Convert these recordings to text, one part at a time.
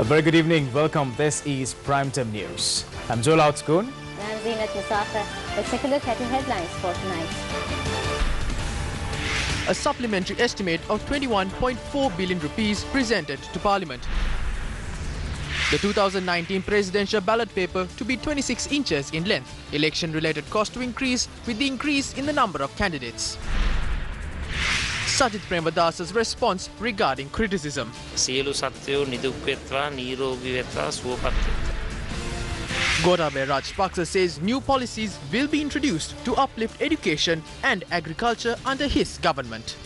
A very good evening. Welcome. This is Primetime News. I'm Joel Outscoon. And I'm Zeenat Musafa. Let's take a look at the headlines for tonight. A supplementary estimate of 21.4 billion rupees presented to Parliament. The 2019 presidential ballot paper to be 26 inches in length. Election-related cost to increase with the increase in the number of candidates. Sajith Premadasa's response regarding criticism. සියලු සත්වයෝ නිදුක් වෙත්වා නිරෝගී වෙත්වා සුවපත් වෙත්වා. Gotabaya Rajapaksa says new policies will be introduced to uplift education and agriculture under his government.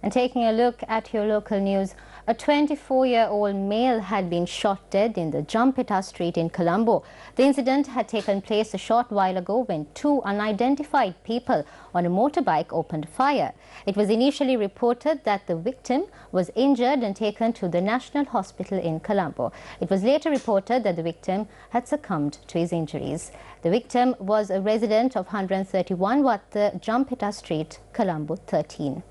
And taking a look at your local news, a 24-year-old male had been shot dead in the Jampeta Street in Colombo. The incident had taken place a short while ago when two unidentified people on a motorbike opened fire. It was initially reported that the victim was injured and taken to the National Hospital in Colombo. It was later reported that the victim had succumbed to his injuries. The victim was a resident of 131 Wat Jampeta Street, Colombo 13.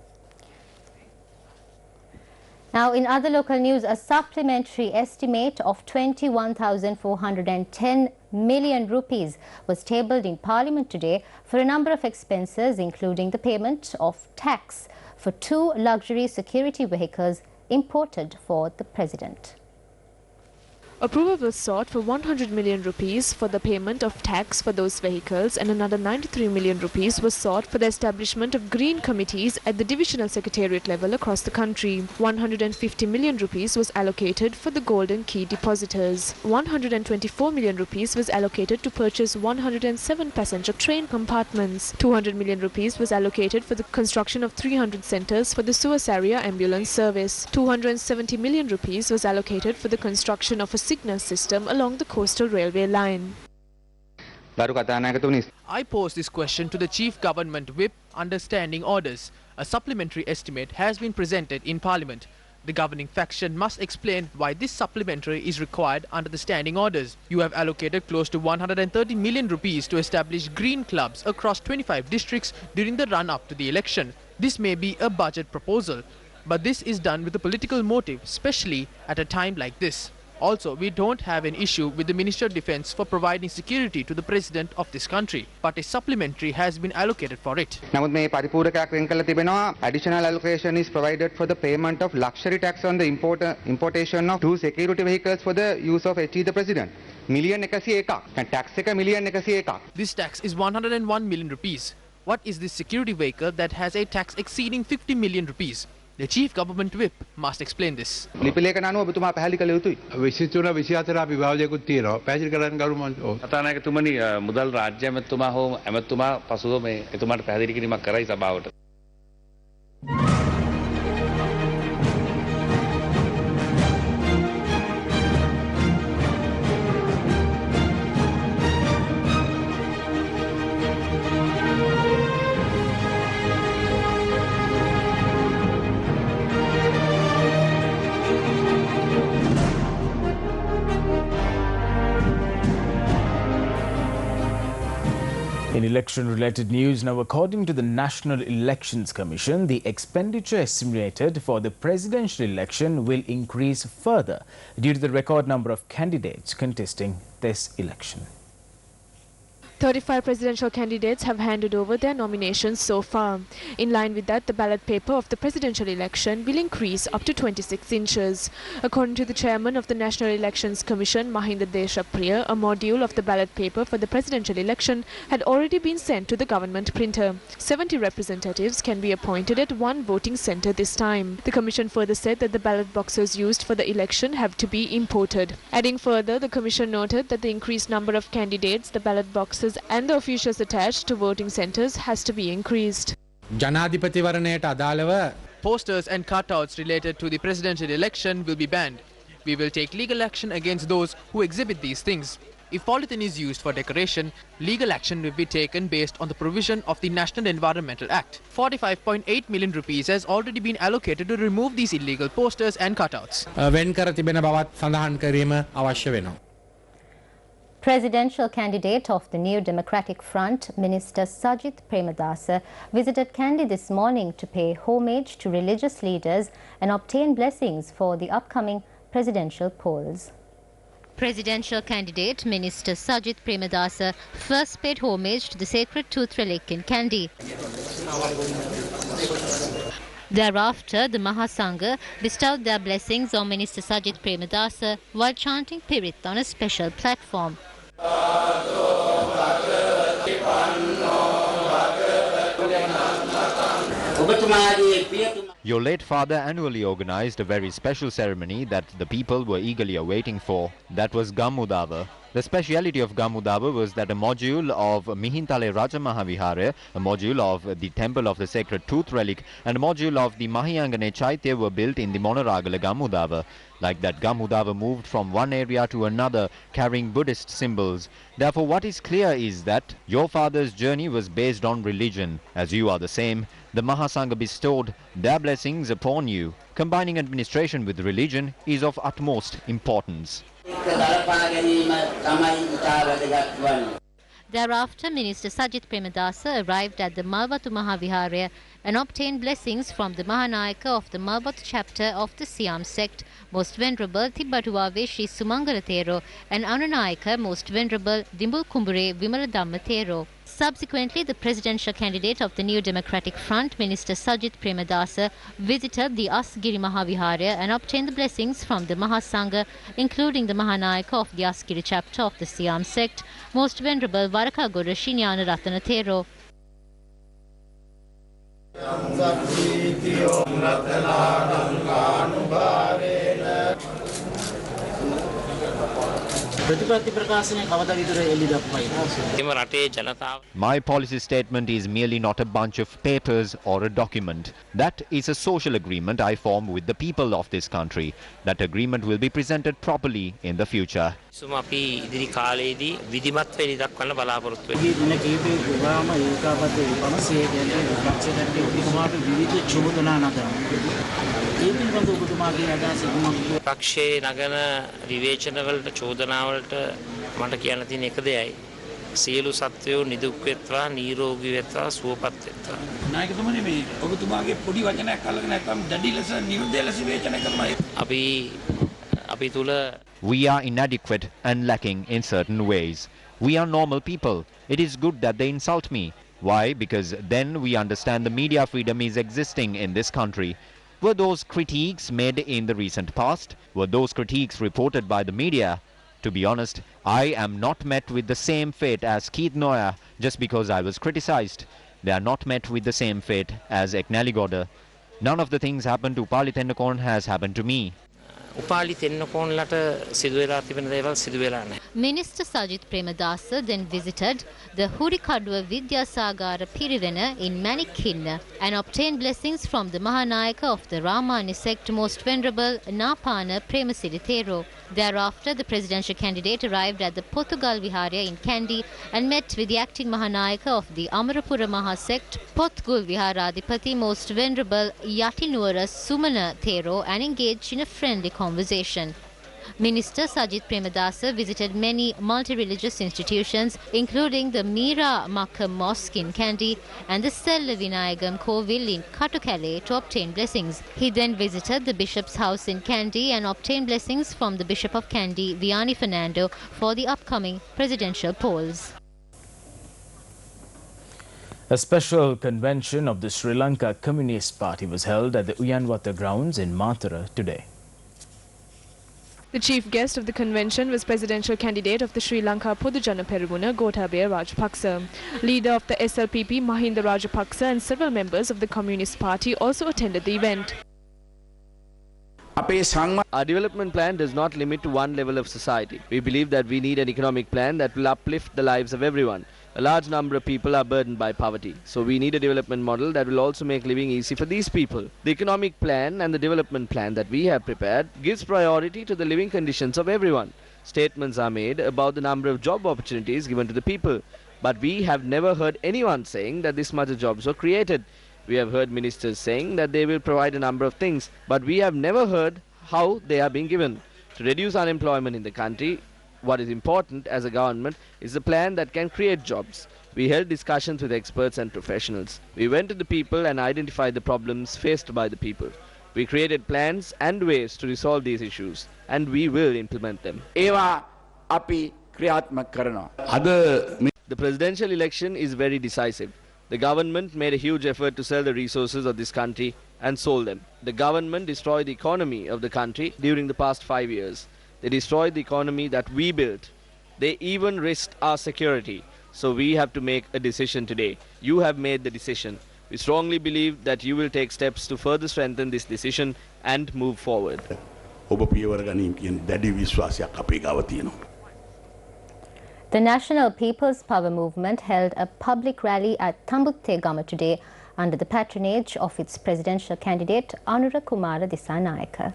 Now, in other local news, a supplementary estimate of 21,410 million rupees was tabled in Parliament today for a number of expenses, including the payment of tax for 2 luxury security vehicles imported for the President. Approval was sought for 100 million rupees for the payment of tax for those vehicles, and another 93 million rupees was sought for the establishment of green committees at the divisional secretariat level across the country. 150 million rupees was allocated for the golden key depositors. 124 million rupees was allocated to purchase 107 passenger train compartments. 200 million rupees was allocated for the construction of 300 centres for the Suasaria ambulance service. 270 million rupees was allocated for the construction of a signal system along the coastal railway line. I pose this question to the Chief Government Whip under standing orders. A supplementary estimate has been presented in Parliament. The governing faction must explain why this supplementary is required under the standing orders. You have allocated close to 130 million rupees to establish green clubs across 25 districts during the run-up to the election. This may be a budget proposal, but this is done with a political motive, especially at a time like this. Also, we don't have an issue with the Minister of Defence for providing security to the President of this country, but a supplementary has been allocated for it. Additional allocation is provided for the payment of luxury tax on the importation of 2 security vehicles for the use of HE the President. Million ekasi ekak and tax එක million ekasi ekak. This tax is 101 million rupees. What is this security vehicle that has a tax exceeding 50 million rupees? The Chief Government Whip must explain this. ලිපිලේඛන අනුව ඔබතුමා පැහැදිලි කළ යුතුයි. 23 24 අපි විභාජයකුත් තියෙනවා. පැහැදිලි කරන්න ගරු කතානායකතුමනි මුදල් රාජ්‍ය ඇමතුමා හෝ ඇමතුමා පසුව මේ එතුමාට පැහැදිලි කිරීමක් කරයි සභාවට. In election-related news, now according to the National Elections Commission, the expenditure estimated for the presidential election will increase further due to the record number of candidates contesting this election. 35 presidential candidates have handed over their nominations so far. In line with that, the ballot paper of the presidential election will increase up to 26 inches. According to the chairman of the National Elections Commission, Mahinda Deshapriya, a module of the ballot paper for the presidential election had already been sent to the government printer. 70 representatives can be appointed at 1 voting centre this time. The commission further said that the ballot boxes used for the election have to be imported. Adding further, the commission noted that the increased number of candidates, the ballot boxes and the officials attached to voting centres has to be increased. ජනාධිපතිවරණයට අදාළව Posters and cutouts related to the presidential election will be banned. We will take legal action against those who exhibit these things. If polythene is used for decoration, legal action will be taken based on the provision of the National Environmental Act. 45.8 million rupees has already been allocated to remove these illegal posters and cutouts. වෙන් කර තිබෙන බවත් සඳහන් කිරීම අවශ්‍ය වෙනවා. Presidential candidate of the New Democratic Front, Minister Sajith Premadasa, visited Kandy this morning to pay homage to religious leaders and obtain blessings for the upcoming presidential polls. Presidential candidate Minister Sajith Premadasa first paid homage to the sacred tooth relic in Kandy. Thereafter, the Mahasangha bestowed their blessings on Minister Sajith Premadasa while chanting Pirit on a special platform. Your late father annually organized a very special ceremony that the people were eagerly awaiting for. That was Gamudava. The speciality of Gamudava was that a module of Mihintale Raja Mahavihara, a module of the Temple of the Sacred Tooth Relic, and a module of the Mahayangane Chaitya were built in the Monoragala Gamudava. Like that, Gamudava moved from one area to another, carrying Buddhist symbols. Therefore, what is clear is that your father's journey was based on religion. As you are the same, the Mahasangha bestowed their blessings upon you. Combining administration with religion is of utmost importance. Thereafter, Minister Sajith Premadasa arrived at the Malwatu Mahaviharaya and obtained blessings from the Mahanayaka of the Malwatu chapter of the Siam sect, Most Venerable Tibbatuave Sri Sumangala Thero, and Anunayaka Most Venerable Dimbul Kumbure Vimala Dhamma Thero. Subsequently, the presidential candidate of the New Democratic Front, Minister Sajith Premadasa, visited the Asgiri Mahaviharaya and obtained the blessings from the Mahasangha, including the Mahanayaka of the Asgiri chapter of the Siam sect, Most Venerable Varakagoda Shinyana Ratana Thero. My policy statement is merely not a bunch of papers or a document. That is a social agreement I form with the people of this country. That agreement will be presented properly in the future. පක්ෂයේ නගන විවේචනවලට චෝදනාවලට මට කියන්න තියෙන එක දෙයයි සියලු සත්වයෝ නිදුක් වෙත්වා නිරෝගී වෙත්වා සුවපත් වෙත්වා නායකතුමනි මේ ඔබතුමාගේ පොඩි වචනයක් අල්ලගෙන නැත්නම් දැඩි ලෙස නිරුද්ධ ලෙස විවේචනය කරනවා අපි තුල We are inadequate and lacking in certain ways. We are normal people. It is good that they insult me. Why? Because then we understand the media freedom is existing in this country. Were those critiques made in the recent past? Were those critiques reported by the media? To be honest, I am not met with the same fate as Keith Noya just because I was criticized. They are not met with the same fate as Eknaligoda. None of the things happened to Upali Tennakoon has happened to me. Upali තෙන්නකෝන්ලට සිදු වෙලා තිබෙන දේවල් සිදු වෙලා නැහැ. Minister Sajith Premadasa then visited the Hurikaduwa Vidyasagara Pirivena in Manikhinna and obtained blessings from the Mahanayaka of the Ramani sect, Most Venerable Napana Premasiri Thero. Thereafter, the presidential candidate arrived at the Potugal Viharya in Kandy and met with the acting Mahanayaka of the Amarapura Maha sect, Potgul Viharadipati, Most Venerable Yatinuara Sumana Thero, and engaged in a friendly conversation. Minister Sajith Premadasa visited many multi-religious institutions, including the Meera Makka Mosque in Kandy and the Sella Vinayagam Kovil in Katukale to obtain blessings. He then visited the Bishop's house in Kandy and obtained blessings from the Bishop of Kandy, Vianney Fernando, for the upcoming presidential polls. A special convention of the Sri Lanka Communist Party was held at the Uyanwata grounds in Mathura today. The chief guest of the convention was presidential candidate of the Sri Lanka Podujana Peramuna, Gotabaya Rajapaksa. Leader of the SLPP, Mahinda Rajapaksa, and several members of the Communist Party also attended the event. Our development plan does not limit to one level of society. We believe that we need an economic plan that will uplift the lives of everyone. A large number of people are burdened by poverty. So we need a development model that will also make living easy for these people. The economic plan and the development plan that we have prepared gives priority to the living conditions of everyone. Statements are made about the number of job opportunities given to the people. But we have never heard anyone saying that this much of jobs were created. We have heard ministers saying that they will provide a number of things. But we have never heard how they are being given. To reduce unemployment in the country, What is important as a government is a plan that can create jobs. We held discussions with experts and professionals. We went to the people and identified the problems faced by the people. We created plans and ways to resolve these issues, and we will implement them. The presidential election is very decisive. The government made a huge effort to sell the resources of this country and sold them. The government destroyed the economy of the country during the past 5 years. They destroyed the economy that we built. They even risked our security. So we have to make a decision today. You have made the decision. We strongly believe that you will take steps to further strengthen this decision and move forward. The National People's Power Movement held a public rally at Tambuttegama today under the patronage of its presidential candidate Anura Kumara Disanayaka.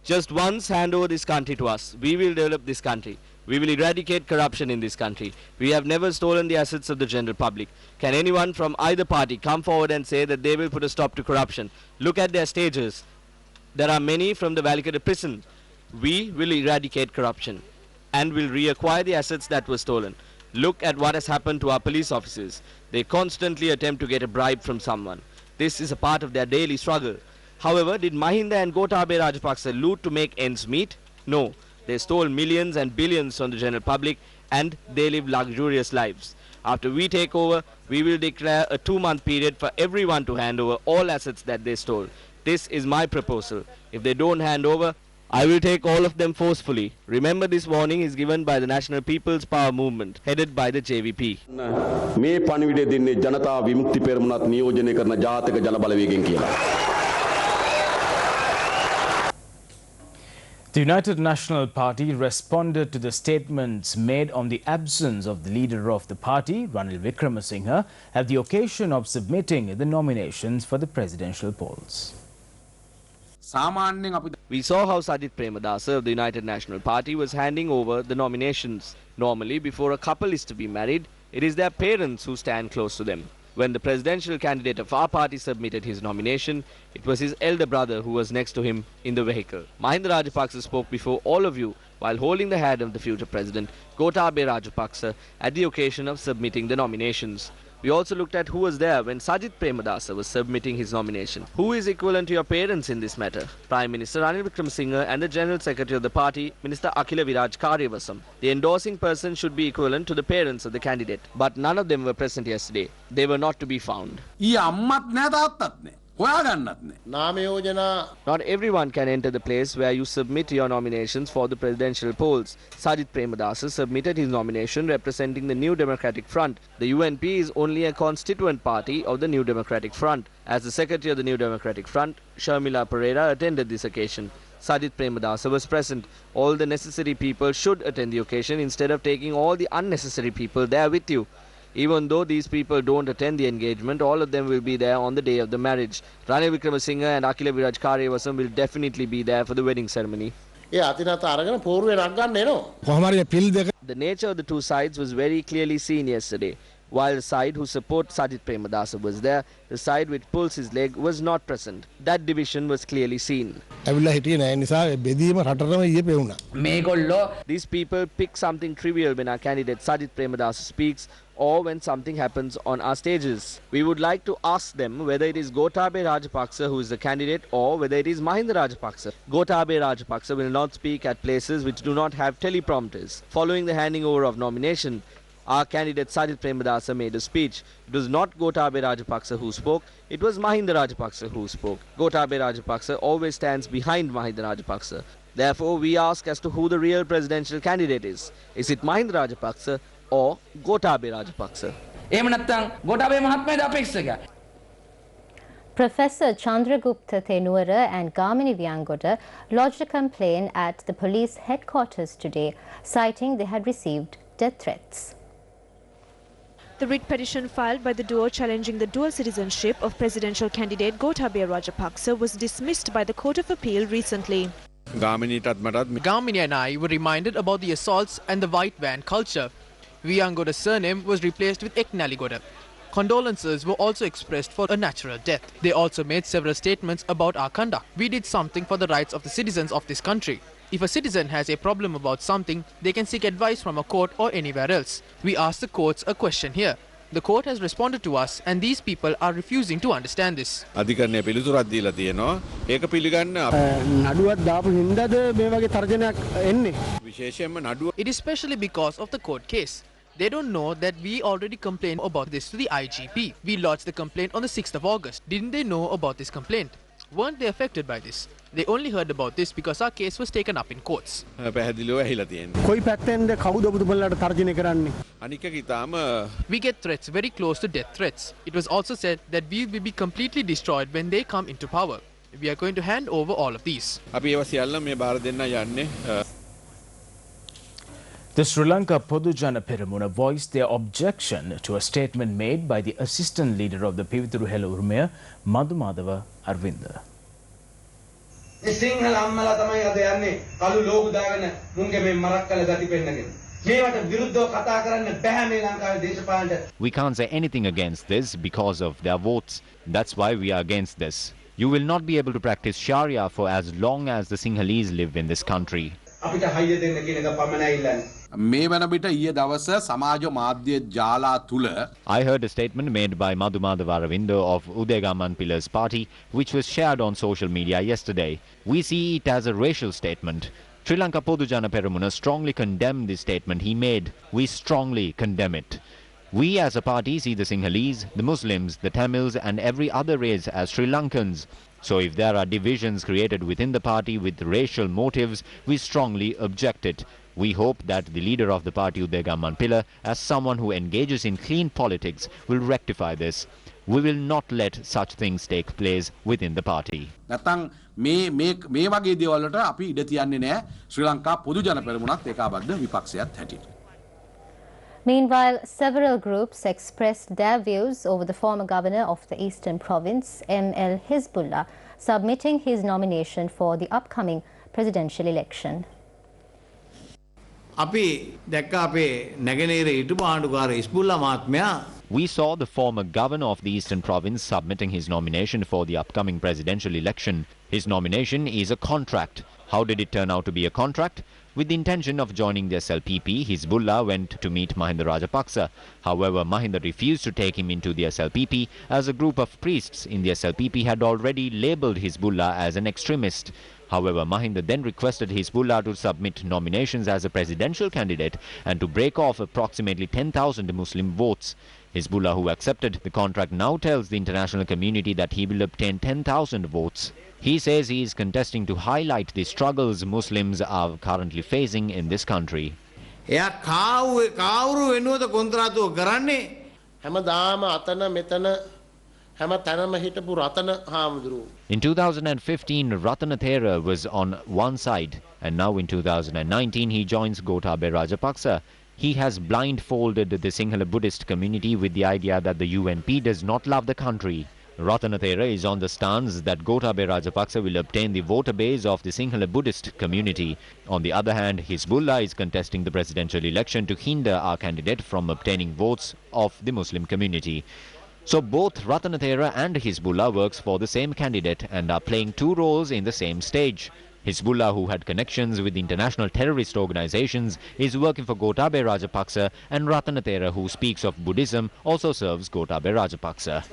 Just once hand over this country to us. We will develop this country. We will eradicate corruption in this country. We have never stolen the assets of the general public. Can anyone from either party come forward and say that they will put a stop to corruption? Look at their stages. There are many from the Valikada prison. We will eradicate corruption and will reacquire the assets that were stolen. Look at what has happened to our police officers. They constantly attempt to get a bribe from someone. This is a part of their daily struggle. However, did Mahinda and Gotabaya Rajapaksa loot to make ends meet? No. They stole millions and billions from the general public and they live luxurious lives. After we take over, we will declare a 2-month period for everyone to hand over all assets that they stole. This is my proposal. If they don't hand over, I will take all of them forcefully. Remember, this warning is given by the National People's Power Movement, headed by the JVP. The United National Party responded to the statements made on the absence of the leader of the party, Ranil Wickremesinghe, at the occasion of submitting the nominations for the presidential polls. We saw how Sajith Premadasa of the United National Party was handing over the nominations. Normally, before a couple is to be married, it is their parents who stand close to them. When the presidential candidate of our party submitted his nomination, it was his elder brother who was next to him in the vehicle. Mahinda Rajapaksa spoke before all of you while holding the hand of the future president, Gotabaya Rajapaksa, at the occasion of submitting the nominations. We also looked at who was there when Sajith Premadasa was submitting his nomination. Who is equivalent to your parents in this matter? Prime Minister Ranil Wickremesinghe and the General Secretary of the party, Minister Akila Viraj Karyavasam. The endorsing person should be equivalent to the parents of the candidate. But none of them were present yesterday. They were not to be found. Not everyone can enter the place where you submit your nominations for the presidential polls. Sajith Premadasa submitted his nomination representing the New Democratic Front. The UNP is only a constituent party of the New Democratic Front. As the Secretary of the New Democratic Front, Sharmila Pereira attended this occasion. Sajith Premadasa was present. All the necessary people should attend the occasion instead of taking all the unnecessary people there with you. Even though these people don't attend the engagement, all of them will be there on the day of the marriage. Ranil Wickremesinghe and Akila Viraj Karyavasam will definitely be there for the wedding ceremony. The nature of the two sides was very clearly seen yesterday. While the side who supports Sajith Premadasa was there, the side which pulls his leg was not present. That division was clearly seen. These people pick something trivial when our candidate Sajith Premadasa speaks or when something happens on our stages. We would like to ask them whether it is Gotabaya Rajapaksa who is the candidate or whether it is Mahinda Rajapaksa. Gotabaya Rajapaksa will not speak at places which do not have teleprompters. Following the handing over of nomination, our candidate Sajith Premadasa made a speech. It was not Gotabaya Rajapaksa who spoke, it was Mahinda Rajapaksa who spoke. Gotabaya Rajapaksa always stands behind Mahinda Rajapaksa. Therefore, we ask as to who the real presidential candidate is. Is it Mahinda Rajapaksa or Gotabaya Rajapaksa? Professor Chandragupta Thenuara and Gamini Vyangoda lodged a complaint at the police headquarters today, citing they had received death threats. The writ petition filed by the duo challenging the dual citizenship of presidential candidate Gotabaya Rajapaksa was dismissed by the Court of Appeal recently. Gamini and I were reminded about the assaults and the white van culture. Vyangoda's surname was replaced with Eknaligoda. Condolences were also expressed for a natural death. They also made several statements about our conduct. We did something for the rights of the citizens of this country. If a citizen has a problem about something, they can seek advice from a court or anywhere else. We asked the courts a question here. The court has responded to us and these people are refusing to understand this. It is especially because of the court case. They don't know that we already complained about this to the IGP. We lodged the complaint on the 6th of August. Didn't they know about this complaint? Weren't they affected by this? They only heard about this because our case was taken up in courts. We get threats very close to death threats. It was also said that we will be completely destroyed when they come into power. We are going to hand over all of these. The Sri Lanka Podujana Peramuna voiced their objection to a statement made by the assistant leader of the Pivithuru Hela Urumaya, Madhumadava Arvinda. We can't say anything against this because of their votes. That's why we are against this. You will not be able to practice Sharia for as long as the Sinhalese live in this country. I heard a statement made by Madhumadava Aravinda of Udegaman Pilla's party, which was shared on social media yesterday. We see it as a racial statement. Sri Lanka Podujana Peramuna strongly condemned this statement he made. We strongly condemn it. We as a party see the Sinhalese, the Muslims, the Tamils and every other race as Sri Lankans. So if there are divisions created within the party with racial motives, we strongly object it. We hope that the leader of the party, Udegaman Pilla, as someone who engages in clean politics, will rectify this. We will not let such things take place within the party. Meanwhile, several groups expressed their views over the former governor of the Eastern Province, M.L. Hizbullah, submitting his nomination for the upcoming presidential election. We saw the former governor of the Eastern Province submitting his nomination for the upcoming presidential election. His nomination is a contract. How did it turn out to be a contract? With the intention of joining the SLPP, Hizbullah went to meet Mahinda Rajapaksa. However, Mahinda refused to take him into the SLPP as a group of priests in the SLPP had already labelled Hizbullah as an extremist. However, Mahinda then requested Hizbullah to submit nominations as a presidential candidate and to break off approximately 10,000 Muslim votes. Hizbullah, who accepted the contract, now tells the international community that he will obtain 10,000 votes. He says he is contesting to highlight the struggles Muslims are currently facing in this country. In 2015, Ratanathera was on one side, and now in 2019 he joins Gotabaya Rajapaksa. He has blindfolded the Sinhala Buddhist community with the idea that the UNP does not love the country. Ratanathera is on the stance that Gotabaya Rajapaksa will obtain the voter base of the Sinhala Buddhist community. On the other hand, Hizbullah is contesting the presidential election to hinder our candidate from obtaining votes of the Muslim community. So both Ratanathera and Hizbullah works for the same candidate and are playing two roles in the same stage. Hizbullah, who had connections with international terrorist organizations, is working for Gotabaya Rajapaksa, and Ratanathera, who speaks of Buddhism, also serves Gotabaya Rajapaksa.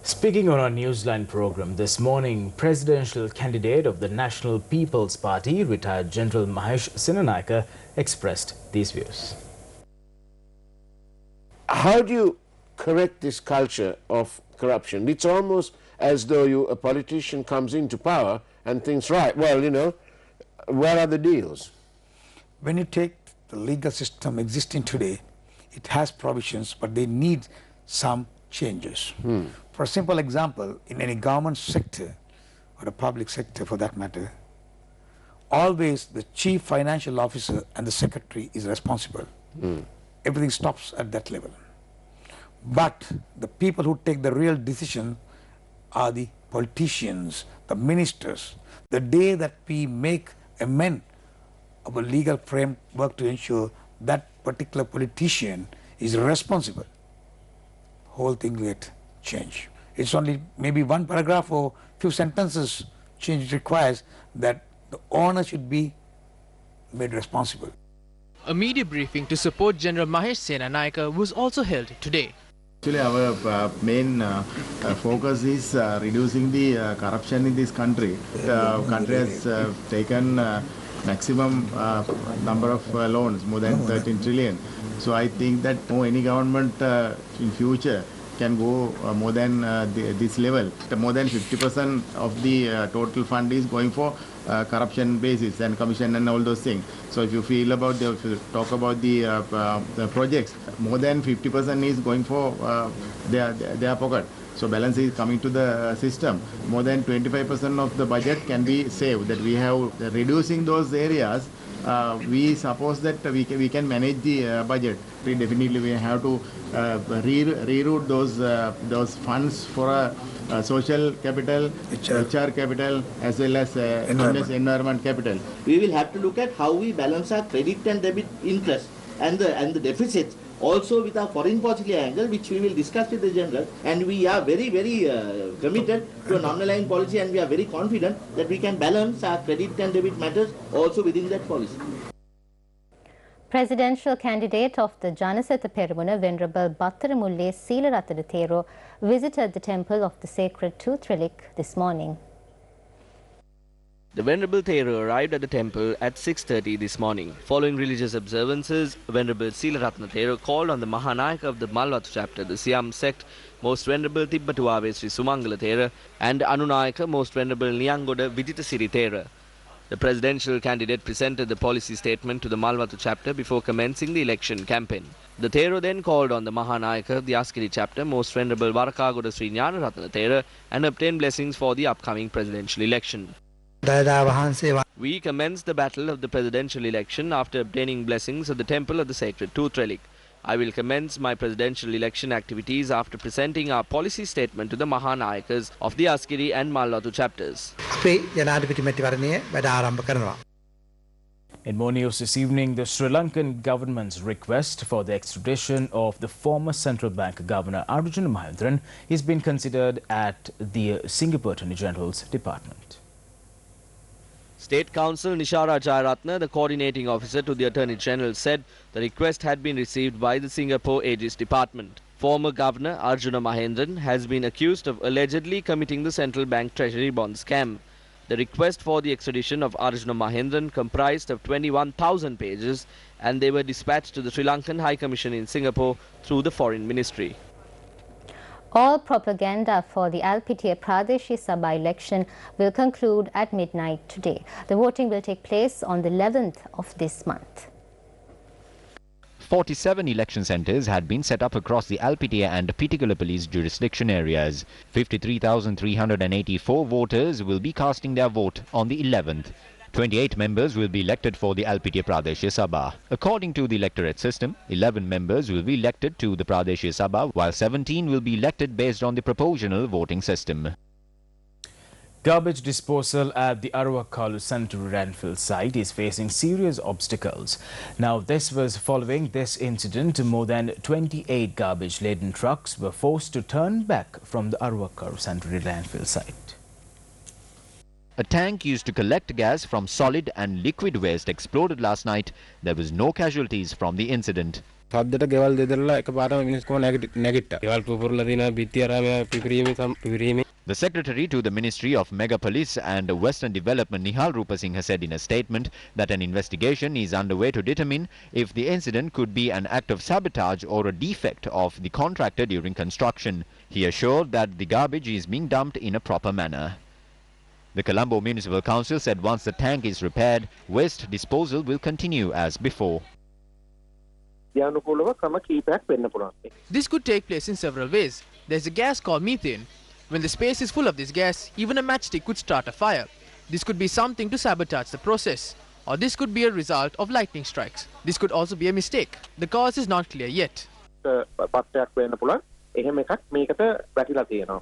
Speaking on our Newsline program this morning, presidential candidate of the National People's Party, retired General Mahesh Sinanayaka, expressed these views. How do you correct this culture of corruption? It's almost as though a politician comes into power and thinks, right, well, you know, where are the deals? When you take the legal system existing today, it has provisions, but they need some changes. For a simple example, in any government sector, or the public sector for that matter, always the chief financial officer and the secretary is responsible. Everything stops at that level. But the people who take the real decision are the politicians, the ministers. The day that we make amend of a legal framework to ensure that particular politician is responsible, whole thing will get changed. It's only maybe one paragraph or few sentences change requires that the owner should be made responsible. A media briefing to support General Mahesh Senanayake was also held today. Actually, our main focus is reducing the corruption in this country. The country has taken maximum number of loans, more than 13 trillion. So I think that any government in future can go more than this level. More than 50% of the total fund is going for corruption basis and commission and all those things. So if you feel about if you talk about the projects, more than 50% is going for their pocket. So balance is coming to the system. More than 25% of the budget can be saved. That we have reducing those areas. We suppose that we can manage the budget. Definitely we have to reroute those funds for a social capital, HR capital, as well as environment capital. We will have to look at how we balance our credit and debit interest and the deficits, also with our foreign policy angle, which we will discuss with the general. And we are very, very committed to a non-aligned policy, and we are very confident that we can balance our credit and debit matters also within that policy. Presidential candidate of the Janasatha Peramuna, Venerable Battaramulle Seelaratana Thero, visited the temple of the sacred tooth relic this morning. The Venerable Thero arrived at the temple at 6:30 this morning. Following religious observances, Venerable Seelaratana Thero called on the Mahanayaka of the Malwatu chapter, the Siam sect, Most Venerable Tibbatuave Sri Sumangala Thera, and Anunayaka, Most Venerable Niyangoda Vijitasiri Thera. The presidential candidate presented the policy statement to the Malwatu chapter before commencing the election campaign. The Thero then called on the Mahanayaka of the Askiri chapter, Most Venerable Varakagoda Sri Jnanaratana Thera, and obtained blessings for the upcoming presidential election. We commenced the battle of the presidential election after obtaining blessings at the temple of the sacred tooth relic. I will commence my presidential election activities after presenting our policy statement to the Mahanayakas of the Askiri and Malwatu chapters. In more news this evening, the Sri Lankan government's request for the extradition of the former central bank governor Arjuna Mahendran is being considered at the Singapore Attorney General's department. State Counsel Nishara Jayaratna, the coordinating officer to the Attorney General, said the request had been received by the Singapore AG's department. Former Governor Arjuna Mahendran has been accused of allegedly committing the central bank treasury bond scam. The request for the extradition of Arjuna Mahendran comprised of 21,000 pages, and they were dispatched to the Sri Lankan High Commission in Singapore through the Foreign Ministry. All propaganda for the LPTA Pradeshi Sabha election will conclude at midnight today. The voting will take place on the 11th of this month. 47 election centres had been set up across the Alpitia and Pitikalappalli's jurisdiction areas. 53,384 voters will be casting their vote on the 11th. 28 members will be elected for the Alpitia Pradesh Sabha. According to the electorate system, 11 members will be elected to the Pradesh Sabha, while 17 will be elected based on the proportional voting system. Garbage disposal at the Aruwakkalu Sanitary Landfill site is facing serious obstacles. Now, this was following this incident. More than 28 garbage-laden trucks were forced to turn back from the Aruwakkalu Sanitary Landfill site. A tank used to collect gas from solid and liquid waste exploded last night. There was no casualties from the incident. The Secretary to the Ministry of Mega Police and Western Development, Nihal Rupasinghe, said in a statement that an investigation is underway to determine if the incident could be an act of sabotage or a defect of the contractor during construction. He assured that the garbage is being dumped in a proper manner. The Colombo Municipal Council said once the tank is repaired, waste disposal will continue as before. විද්‍යානුකූලව ක්‍රම කීපයක් වෙන්න පුළුවන්. This could take place in several ways. There's a gas called methane. When the space is full of this gas, even a matchstick could start a fire. This could be something to sabotage the process. Or this could be a result of lightning strikes. This could also be a mistake. The cause is not clear yet. පත්‍රයක් වෙන්න පුළුවන්. එහෙම එකක් මේකට වැටිලා තියෙනවා.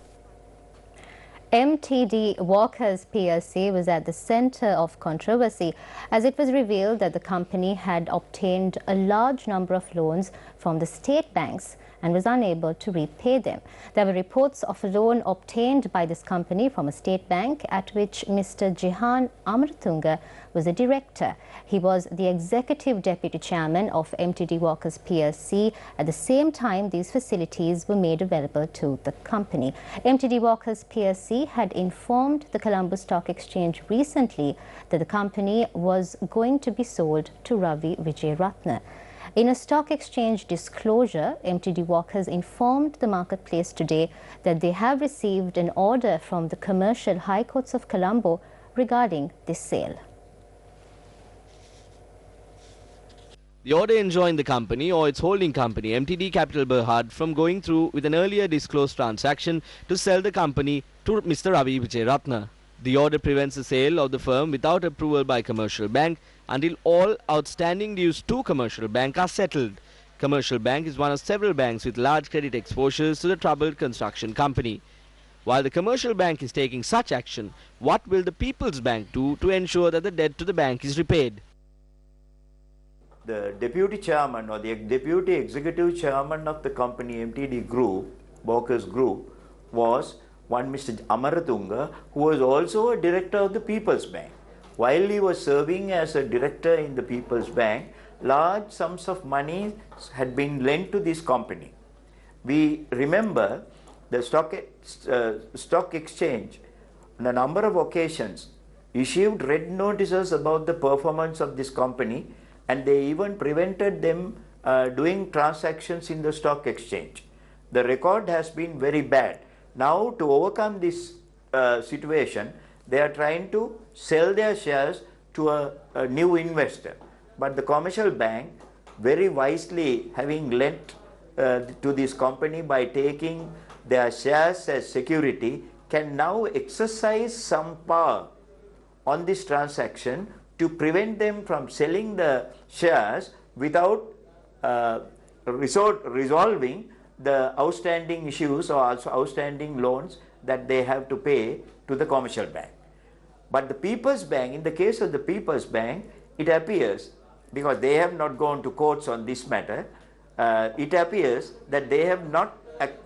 MTD Walkers PLC was at the center of controversy as it was revealed that the company had obtained a large number of loans from the state banks and was unable to repay them. There were reports of a loan obtained by this company from a state bank at which Mr. Jihan Amaratunga was a director. He was the executive deputy chairman of MTD Walkers PLC. At the same time, these facilities were made available to the company. MTD Walkers PLC had informed the Colombo Stock Exchange recently that the company was going to be sold to Ravi Vijayratna. In a stock exchange disclosure, MTD Walkers informed the marketplace today that they have received an order from the Commercial High Courts of Colombo regarding this sale. The order enjoined the company or its holding company, MTD Capital Berhad, from going through with an earlier disclosed transaction to sell the company to Mr. Ravi Vijayratna. The order prevents the sale of the firm without approval by Commercial Bank until all outstanding dues to Commercial Bank are settled. Commercial Bank is one of several banks with large credit exposures to the troubled construction company. While the Commercial Bank is taking such action, what will the People's Bank do to ensure that the debt to the bank is repaid? The deputy chairman or the deputy executive chairman of the company MTD Group, Walkers Group, was one Mr. Amaratunga, who was also a director of the People's Bank. While he was serving as a director in the People's Bank, large sums of money had been lent to this company. We remember the stock exchange on a number of occasions issued red notices about the performance of this company, and they even prevented them doing transactions in the stock exchange. The record has been very bad. Now, to overcome this situation, they are trying to sell their shares to a new investor. But the Commercial Bank, very wisely having lent to this company by taking their shares as security, can now exercise some power on this transaction to prevent them from selling the shares without resolving the outstanding issues or also outstanding loans that they have to pay to the Commercial Bank. But the People's Bank, in the case of the People's Bank, it appears, because they have not gone to courts on this matter, it appears that they have not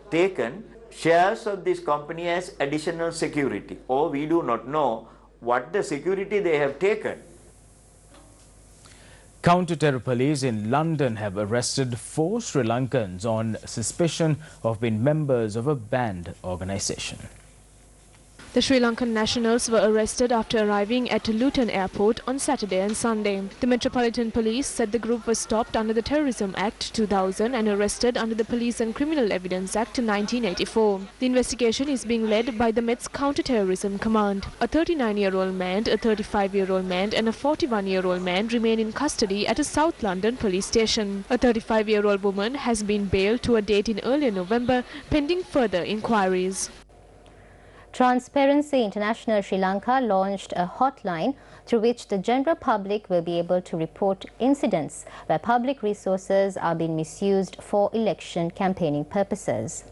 taken shares of this company as additional security, or we do not know what the security they have taken. Counter-terror police in London have arrested 4 Sri Lankans on suspicion of being members of a banned organisation. The Sri Lankan nationals were arrested after arriving at Luton Airport on Saturday and Sunday. The Metropolitan Police said the group was stopped under the Terrorism Act 2000 and arrested under the Police and Criminal Evidence Act 1984. The investigation is being led by the Met's Counter-Terrorism Command. A 39-year-old man, a 35-year-old man and a 41-year-old man remain in custody at a South London police station. A 35-year-old woman has been bailed to a date in early November, pending further inquiries. Transparency International Sri Lanka launched a hotline through which the general public will be able to report incidents where public resources are being misused for election campaigning purposes.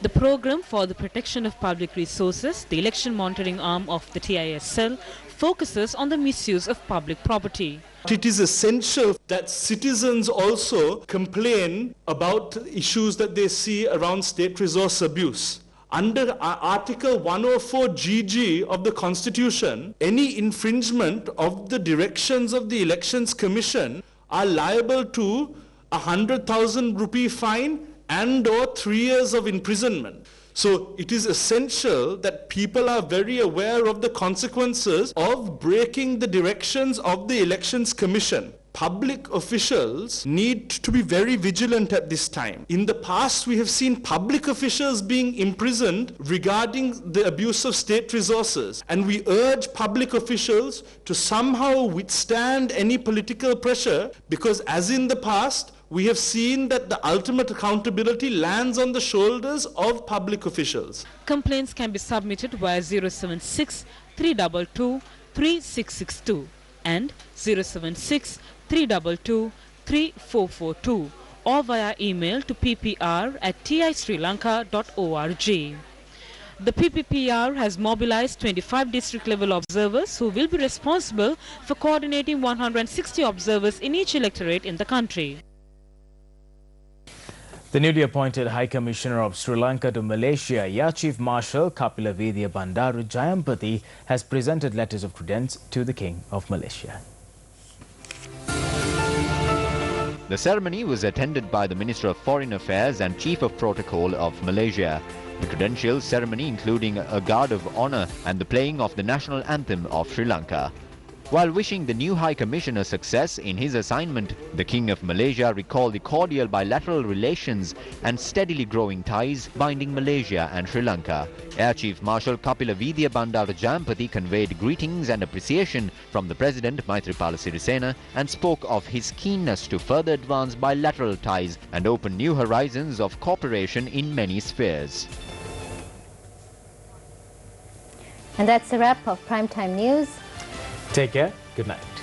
The Programme for the Protection of Public Resources, the election monitoring arm of the TISL, focuses on the misuse of public property. It is essential that citizens also complain about issues that they see around state resource abuse. Under Article 104 GG of the Constitution, any infringement of the directions of the Elections Commission are liable to a 100,000 rupee fine and or 3 years of imprisonment. So it is essential that people are very aware of the consequences of breaking the directions of the Elections Commission. public officials need to be very vigilant at this time. In the past, we have seen public officials being imprisoned regarding the abuse of state resources, and we urge public officials to somehow withstand any political pressure, because as in the past, we have seen that the ultimate accountability lands on the shoulders of public officials. Complaints can be submitted via 076 322 3662 and 076 322 3442 or via email to ppr@tisrilanka.org. The PPPR has mobilized 25 district-level observers who will be responsible for coordinating 160 observers in each electorate in the country. The newly appointed High Commissioner of Sri Lanka to Malaysia, Air Chief Marshal Kapila Vidya Bandaru Jayampati, has presented letters of credence to the King of Malaysia. The ceremony was attended by the Minister of Foreign Affairs and Chief of Protocol of Malaysia. The credentials ceremony including a guard of honour and the playing of the national anthem of Sri Lanka. While wishing the new High Commissioner success in his assignment, the King of Malaysia recalled the cordial bilateral relations and steadily growing ties binding Malaysia and Sri Lanka. Air Chief Marshal Kapila Vidya Bandaru Jayampati conveyed greetings and appreciation from the President Maithripala Sirisena and spoke of his keenness to further advance bilateral ties and open new horizons of cooperation in many spheres. And that's a wrap of Primetime News. Take care. Good night.